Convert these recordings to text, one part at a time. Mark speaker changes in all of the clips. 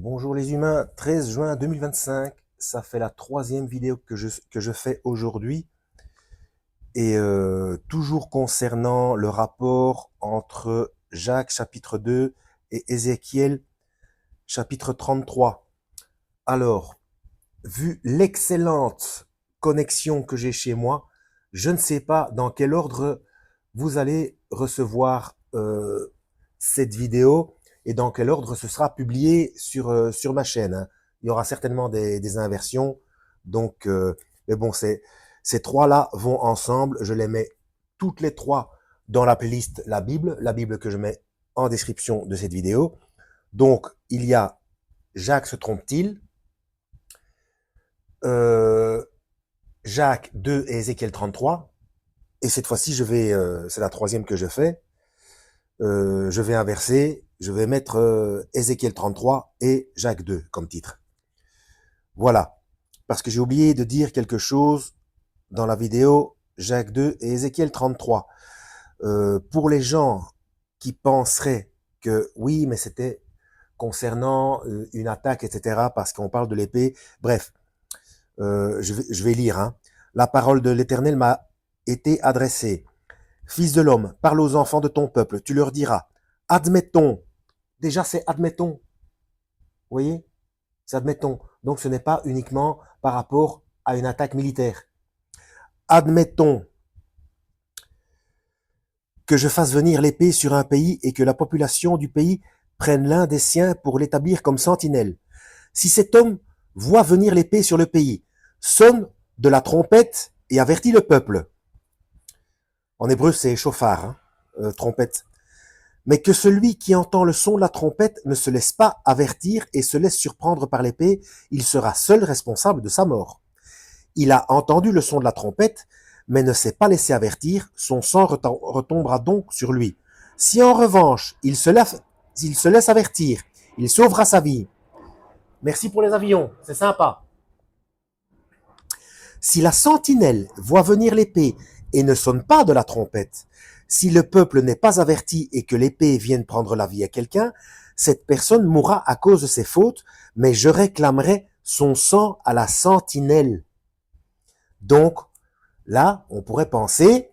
Speaker 1: Bonjour les humains, 13 juin 2025, ça fait la troisième vidéo que je fais aujourd'hui et toujours concernant le rapport entre Jacques chapitre 2 et Ézéchiel chapitre 33. Alors, vu l'excellente connexion que j'ai chez moi, je ne sais pas dans quel ordre vous allez recevoir cette vidéo et dans quel ordre ce sera publié sur ma chaîne, hein. Il y aura certainement des inversions. Donc, mais bon, ces trois-là vont ensemble. Je les mets toutes les trois dans la playlist la Bible que je mets en description de cette vidéo. Donc, il y a Jacques se trompe-t-il, euh, Jacques 2 et Ézéchiel 33. Et cette fois-ci, c'est la troisième que je fais. Je vais inverser, je vais mettre Ézéchiel 33 et Jacques 2 comme titre. Voilà. Parce que j'ai oublié de dire quelque chose dans la vidéo Jacques 2 et Ézéchiel 33. Pour les gens qui penseraient que oui, mais c'était concernant une attaque, etc., parce qu'on parle de l'épée. Bref, je vais lire. Hein. La parole de l'Éternel m'a été adressée. Fils de l'homme, parle aux enfants de ton peuple, tu leur diras, admettons, déjà c'est admettons, vous voyez, c'est admettons, donc ce n'est pas uniquement par rapport à une attaque militaire. Admettons que je fasse venir l'épée sur un pays et que la population du pays prenne l'un des siens pour l'établir comme sentinelle. Si cet homme voit venir l'épée sur le pays, sonne de la trompette et avertit le peuple. En hébreu, c'est chauffard, hein, trompette. Mais que celui qui entend le son de la trompette ne se laisse pas avertir et se laisse surprendre par l'épée, il sera seul responsable de sa mort. Il a entendu le son de la trompette, mais ne s'est pas laissé avertir, son sang retombera donc sur lui. Si en revanche, il se laisse avertir, il sauvera sa vie. Merci pour les avions, c'est sympa. Si la sentinelle voit venir l'épée et ne sonne pas de la trompette, si le peuple n'est pas averti et que l'épée vienne prendre la vie à quelqu'un, cette personne mourra à cause de ses fautes, mais je réclamerai son sang à la sentinelle. Donc, là, on pourrait penser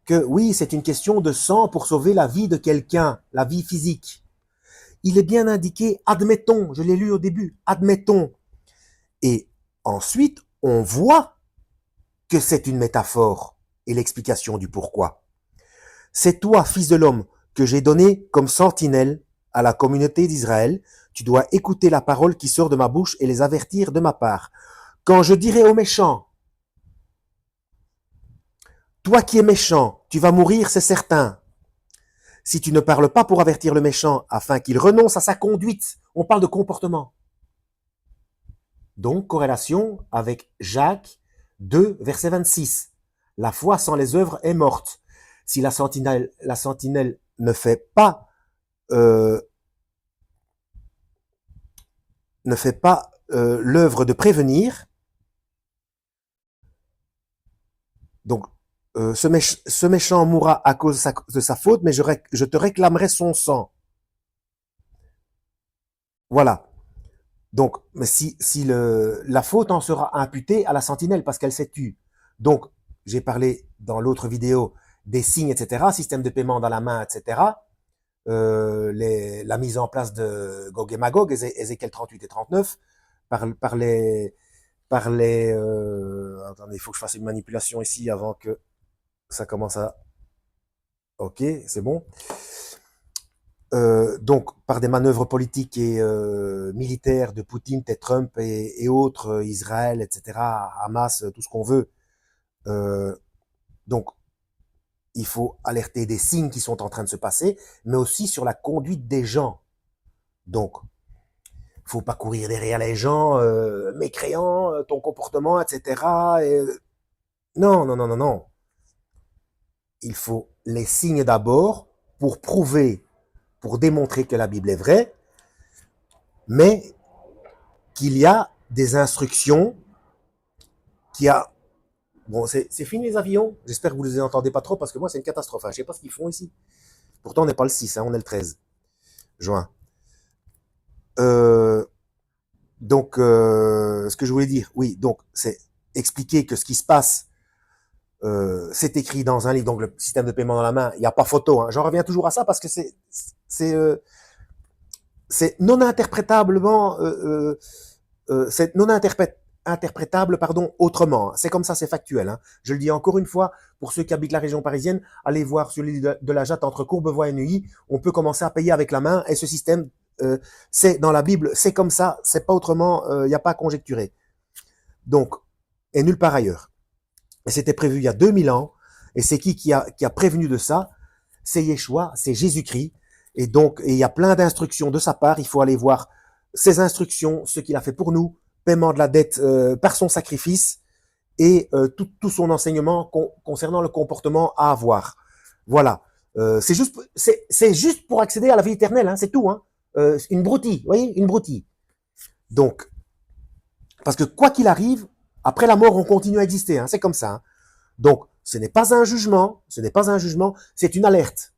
Speaker 1: que oui, c'est une question de sang pour sauver la vie de quelqu'un, la vie physique. Il est bien indiqué, admettons, je l'ai lu au début, admettons. Et ensuite, on voit que c'est une métaphore et l'explication du pourquoi. C'est toi, fils de l'homme, que j'ai donné comme sentinelle à la communauté d'Israël. Tu dois écouter la parole qui sort de ma bouche et les avertir de ma part. Quand je dirai aux méchants, toi qui es méchant, tu vas mourir, c'est certain. Si tu ne parles pas pour avertir le méchant afin qu'il renonce à sa conduite, on parle de comportement. Donc, corrélation avec Jacques 2, verset 26. La foi sans les œuvres est morte. Si la sentinelle ne fait pas l'œuvre de prévenir, donc ce méchant mourra à cause de sa faute, mais je te réclamerai son sang. Voilà. Donc, mais si la faute en sera imputée à la sentinelle parce qu'elle s'est tue. Donc, j'ai parlé dans l'autre vidéo des signes, etc., système de paiement dans la main, etc., la mise en place de Gog et Magog, Ézéchiel 38 et 39, par les... attendez, il faut que je fasse une manipulation ici avant que ça commence à... Ok, c'est bon. Donc, par des manœuvres politiques et militaires de Poutine, peut-être Trump et autres, Israël, etc., Hamas, tout ce qu'on veut. Donc, il faut alerter des signes qui sont en train de se passer, mais aussi sur la conduite des gens. Donc, faut pas courir derrière les gens, mécréants, ton comportement, etc. Et, non, non, non, non, non. Il faut les signes d'abord pour prouver, pour démontrer que la Bible est vraie, mais qu'il y a des instructions, qu'il y a... Bon, c'est fini les avions. J'espère que vous ne les entendez pas trop parce que moi, c'est une catastrophe. Hein. Je ne sais pas ce qu'ils font ici. Pourtant, on n'est pas le 6, hein, on est le 13 juin. Donc, ce que je voulais dire, oui, donc c'est expliquer que ce qui se passe, c'est écrit dans un livre, donc le système de paiement dans la main, il n'y a pas photo. Hein. J'en reviens toujours à ça parce que c'est euh, c'est non interprétablement, c'est non interprétable, pardon, autrement. C'est comme ça, c'est factuel. Hein. Je le dis encore une fois, pour ceux qui habitent la région parisienne, allez voir sur l'île de la Jatte entre Courbevoie et Neuilly, on peut commencer à payer avec la main et ce système, c'est dans la Bible, c'est comme ça, c'est pas autrement, il n'y a pas à conjecturer. Donc, et nulle part ailleurs. Et c'était prévu il y a 2000 ans, et c'est qui a prévenu de ça? C'est Yeshua, c'est Jésus-Christ, et donc, il y a plein d'instructions de sa part, il faut aller voir ses instructions, ce qu'il a fait pour nous, paiement de la dette par son sacrifice, et tout son enseignement concernant le comportement à avoir. Voilà. C'est juste pour accéder à la vie éternelle, hein, c'est tout. Hein. Une broutille, vous voyez, une broutille. Donc, parce que quoi qu'il arrive, après la mort, on continue à exister. Hein, c'est comme ça. Hein. Donc, ce n'est pas un jugement, c'est une alerte.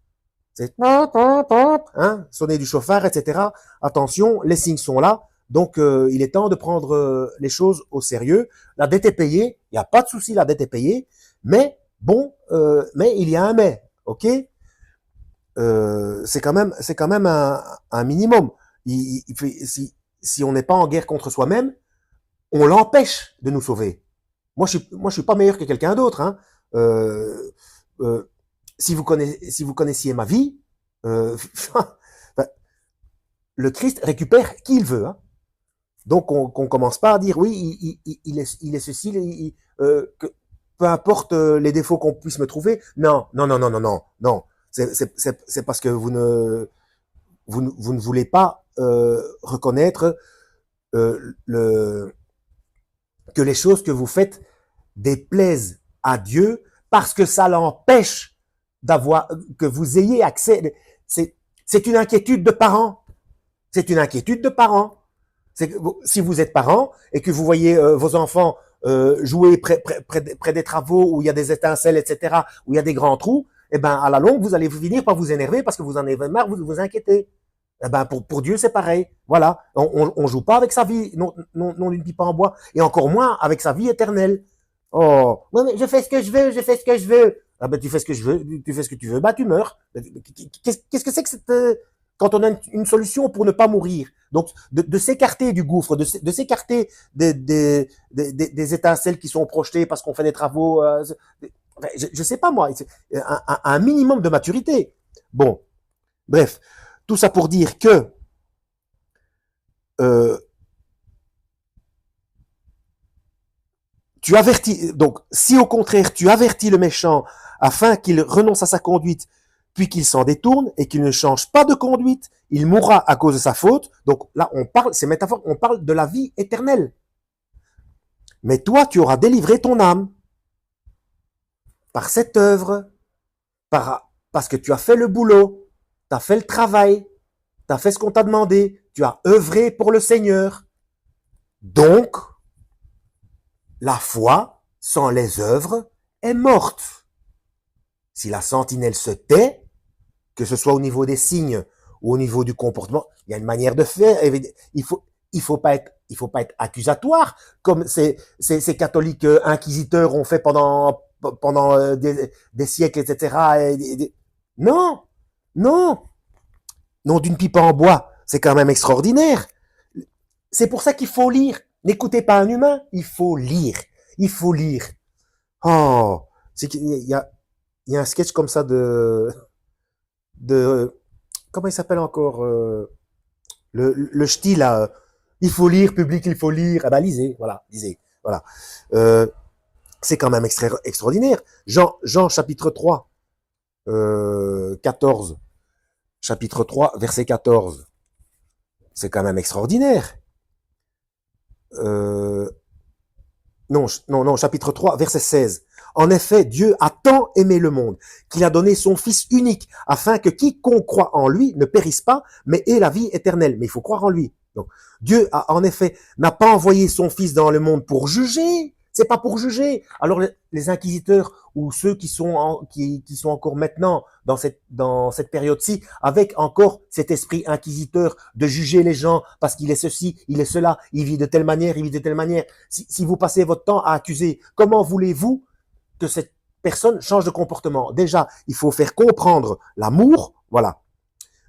Speaker 1: C'est hein, sonner du chauffard, etc. Attention, les signes sont là. Donc, il est temps de prendre les choses au sérieux. La dette est payée, il n'y a pas de souci, la dette est payée. Mais bon, mais il y a un mais, ok. C'est quand même un minimum. Si on n'est pas en guerre contre soi-même, on l'empêche de nous sauver. Moi, je suis pas meilleur que quelqu'un d'autre. Hein. Euh, euh, si vous connaissiez ma vie, le Christ récupère qui il veut. Hein. Donc, qu'on commence pas à dire oui, il est ceci, peu importe les défauts qu'on puisse me trouver. Non, non, non, non, non, non, non. C'est parce que vous ne voulez pas reconnaître que les choses que vous faites déplaisent à Dieu parce que ça l'empêche d'avoir que vous ayez accès. C'est une inquiétude de parents. C'est une inquiétude de parents. Si vous êtes parent et que vous voyez vos enfants jouer près des travaux où il y a des étincelles, etc., où il y a des grands trous, eh ben à la longue, vous allez finir par vous énerver parce que vous en avez marre, vous vous inquiétez. Eh ben pour Dieu, c'est pareil. Voilà, on joue pas avec sa vie, non d'une pipe en bois, et encore moins avec sa vie éternelle. Oh, ouais, mais je fais ce que je veux, je fais ce que je veux. Ah ben tu fais ce que je veux, tu fais ce que tu veux, bah tu meurs. Qu'est-ce que c'est que cette quand on a une solution pour ne pas mourir. Donc, de s'écarter du gouffre, de s'écarter des étincelles qui sont projetées parce qu'on fait des travaux. Je sais pas moi, un minimum de maturité. Bon, bref, tout ça pour dire que euh, tu avertis. Donc, si au contraire tu avertis le méchant afin qu'il renonce à sa conduite, puis qu'il s'en détourne et qu'il ne change pas de conduite, il mourra à cause de sa faute. Donc là, on parle, c'est métaphore, on parle de la vie éternelle. Mais toi, tu auras délivré ton âme par cette œuvre, parce que tu as fait le boulot, tu as fait le travail, tu as fait ce qu'on t'a demandé, tu as œuvré pour le Seigneur. Donc, la foi, sans les œuvres, est morte. Si la sentinelle se tait, que ce soit au niveau des signes ou au niveau du comportement, il y a une manière de faire. Il faut pas être accusatoire comme ces catholiques inquisiteurs ont fait pendant des siècles, etc. Non, non, non d'une pipe en bois, c'est quand même extraordinaire. C'est pour ça qu'il faut lire. N'écoutez pas un humain, il faut lire. Il faut lire. Oh, c'est qu'il y a un sketch comme ça de comment il s'appelle encore le ch'ti là. Il faut lire, public, il faut lire. Ah ben lisez, voilà, lisez, voilà. C'est quand même extraordinaire. Jean chapitre 3, 14. Chapitre 3, verset 14. C'est quand même extraordinaire. Non, chapitre 3, verset 16. En effet, Dieu a tant aimé le monde qu'il a donné son Fils unique afin que quiconque croit en lui ne périsse pas, mais ait la vie éternelle. Mais il faut croire en lui. Donc, Dieu a, en effet, n'a pas envoyé son Fils dans le monde pour juger, C'est pas pour juger. Alors les inquisiteurs ou ceux qui sont encore maintenant dans cette période-ci, avec encore cet esprit inquisiteur de juger les gens parce qu'il est ceci, il est cela, il vit de telle manière, il vit de telle manière. Si vous passez votre temps à accuser, comment voulez-vous que cette personne change de comportement? Déjà, il faut faire comprendre l'amour. Voilà.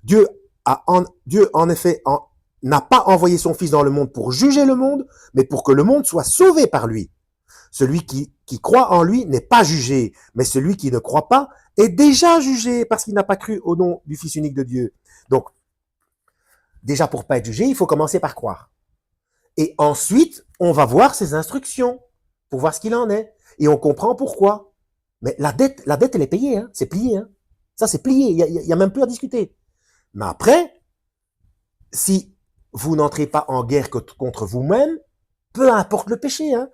Speaker 1: Dieu en effet n'a pas envoyé son Fils dans le monde pour juger le monde, mais pour que le monde soit sauvé par lui. Celui qui croit en lui n'est pas jugé, mais celui qui ne croit pas est déjà jugé parce qu'il n'a pas cru au nom du Fils unique de Dieu. Donc, déjà pour pas être jugé, il faut commencer par croire. Et ensuite, on va voir ses instructions pour voir ce qu'il en est. Et on comprend pourquoi. Mais la dette, elle est payée, hein, c'est plié. Hein. Ça, c'est plié, il y a même plus à discuter. Mais après, si vous n'entrez pas en guerre contre vous-même, peu importe le péché. Hein.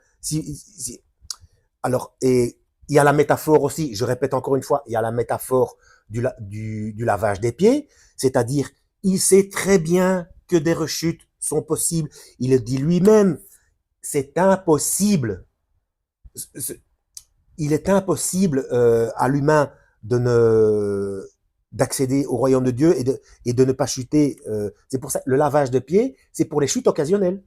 Speaker 1: Alors, et il y a la métaphore aussi, je répète encore une fois, il y a la métaphore du lavage des pieds, c'est-à-dire, il sait très bien que des rechutes sont possibles. Il le dit lui-même, c'est impossible. Il est impossible à l'humain d'accéder au royaume de Dieu et de ne pas chuter. C'est pour ça le lavage de pieds, c'est pour les chutes occasionnelles.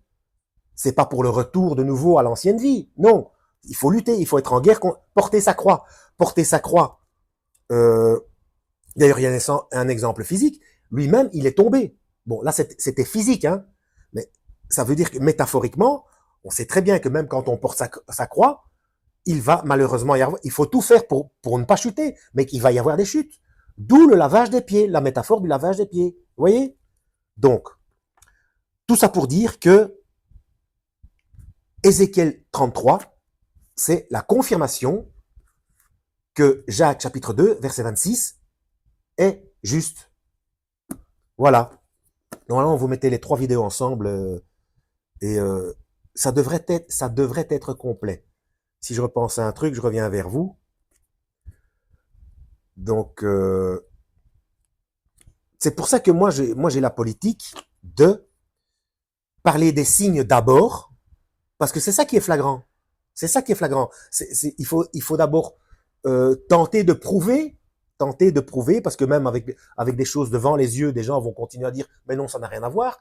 Speaker 1: C'est pas pour le retour de nouveau à l'ancienne vie. Non, il faut lutter, il faut être en guerre, porter sa croix. Porter sa croix. D'ailleurs, il y a un exemple physique. Lui-même, il est tombé. Bon, là, c'était physique, hein. Mais ça veut dire que métaphoriquement, on sait très bien que même quand on porte sa croix, il va malheureusement y avoir, il faut tout faire pour ne pas chuter, mais qu'il va y avoir des chutes. D'où le lavage des pieds, la métaphore du lavage des pieds. Vous voyez? Donc, tout ça pour dire que Ézéchiel 33, c'est la confirmation que Jacques chapitre 2, verset 26, est juste. Voilà. Normalement, vous mettez les 3 vidéos ensemble et ça devrait être complet. Si je repense à un truc, je reviens vers vous. Donc, c'est pour ça que moi j'ai la politique de parler des signes d'abord, parce que c'est ça qui est flagrant. C'est ça qui est flagrant. Il faut d'abord tenter de prouver, parce que même avec des choses devant les yeux, des gens vont continuer à dire, mais non, ça n'a rien à voir.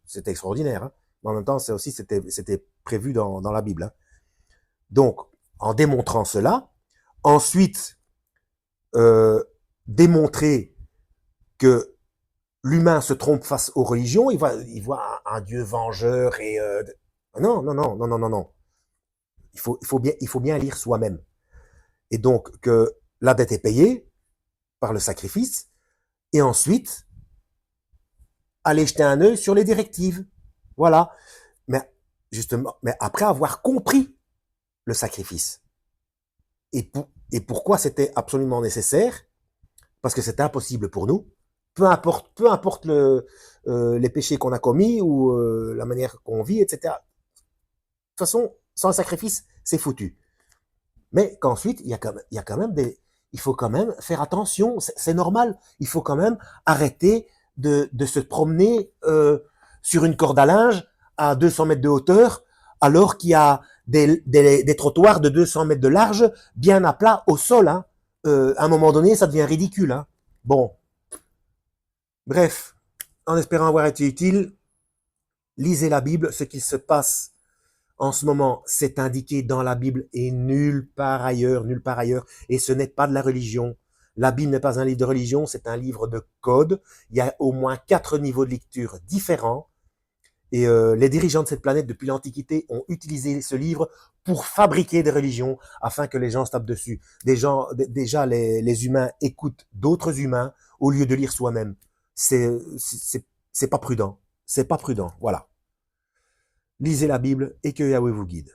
Speaker 1: C'est extraordinaire. Hein. Mais en même temps, c'était prévu dans la Bible. Hein. Donc, en démontrant cela, ensuite, démontrer que l'humain se trompe face aux religions, il voit un Dieu vengeur et non. Il faut bien lire soi-même. Et donc que la dette est payée par le sacrifice, et ensuite aller jeter un œil sur les directives. Voilà. Mais justement, mais après avoir compris le sacrifice et pourquoi c'était absolument nécessaire, parce que c'était impossible pour nous. Peu importe les péchés qu'on a commis ou la manière qu'on vit, etc. De toute façon, sans le sacrifice, c'est foutu. Mais qu'ensuite, il faut quand même faire attention, c'est normal. Il faut quand même arrêter de se promener sur une corde à linge à 200 mètres de hauteur, alors qu'il y a des trottoirs de 200 mètres de large, bien à plat au sol. Hein. À un moment donné, ça devient ridicule. Hein. Bon. Bref, en espérant avoir été utile, lisez la Bible. Ce qui se passe en ce moment, c'est indiqué dans la Bible et nulle part ailleurs. Et ce n'est pas de la religion. La Bible n'est pas un livre de religion, c'est un livre de code. Il y a au moins 4 niveaux de lecture différents. Et les dirigeants de cette planète depuis l'Antiquité ont utilisé ce livre pour fabriquer des religions afin que les gens se tapent dessus. Déjà, les humains écoutent d'autres humains au lieu de lire soi-même. C'est pas prudent. C'est pas prudent. Voilà. Lisez la Bible et que Yahweh vous guide.